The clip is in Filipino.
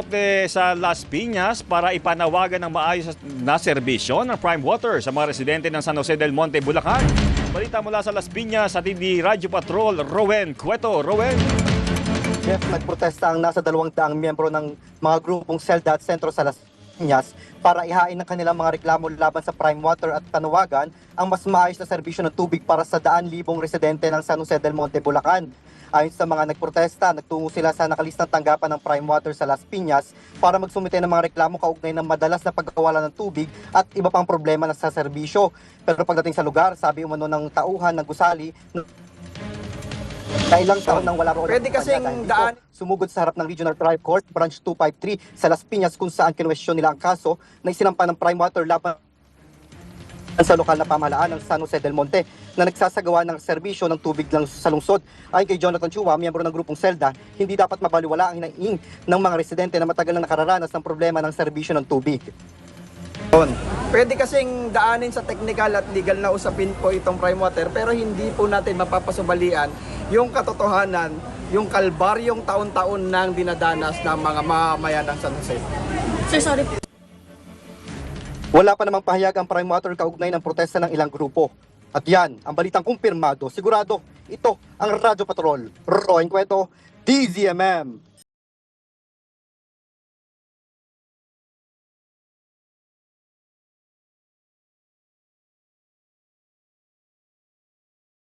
Sa Las Piñas para ipanawagan ng maayos na serbisyo ng Prime Water sa mga residente ng San Jose del Monte, Bulacan. Balita mula sa Las Piñas at hindi Radyo Patrol, Rowen Cueto. Rowen. Jeff, nagprotesta ang nasa 200 miyembro ng mga grupong SELDA at Sentro sa Las Piñas para ihain ng kanilang mga reklamo laban sa Prime Water at panawagan ang mas maayos na serbisyo ng tubig para sa daan libong residente ng San Jose del Monte, Bulacan. Ayon sa mga nagprotesta, nagtungo sila sa nakalistang tanggapan ng Prime Water sa Las Piñas para magsumite ng mga reklamo kaugnay ng madalas na pagkawala ng tubig at iba pang problema na sa serbisyo. Pero pagdating sa lugar, sabi umano ng tauhan ng gusali na ilang taon nang wala roon. Pwede kasing daan. Sumugod sa harap ng Regional Trial Court, Branch 253 sa Las Piñas kung saan kinwestiyon nila ang kaso na isinampa ng Prime Water laban sa lokal na pamahalaan ng San Jose del Monte na nagsasagawa ng serbisyo ng tubig lang sa lungsod. Ayon kay Jonathan Chua, miyembro ng grupong SELDA, hindi dapat mabaliwala ang hinaing ng mga residente na matagal na nakararanas ng problema ng serbisyo ng tubig. Pwede kasing daanin sa technical at legal na usapin po itong Prime Water, pero hindi po natin mapapasubalian yung katotohanan, yung kalbaryong taon-taon nang dinadanas ng mga mamamayan ng San Jose. Sir, sorry. Wala pa namang pahayag ang Prime Water kaugnay ng protesta ng ilang grupo. At yan, ang balitang kumpirmado, sigurado, ito ang Radyo Patrol. Roen Cueto, DZMM.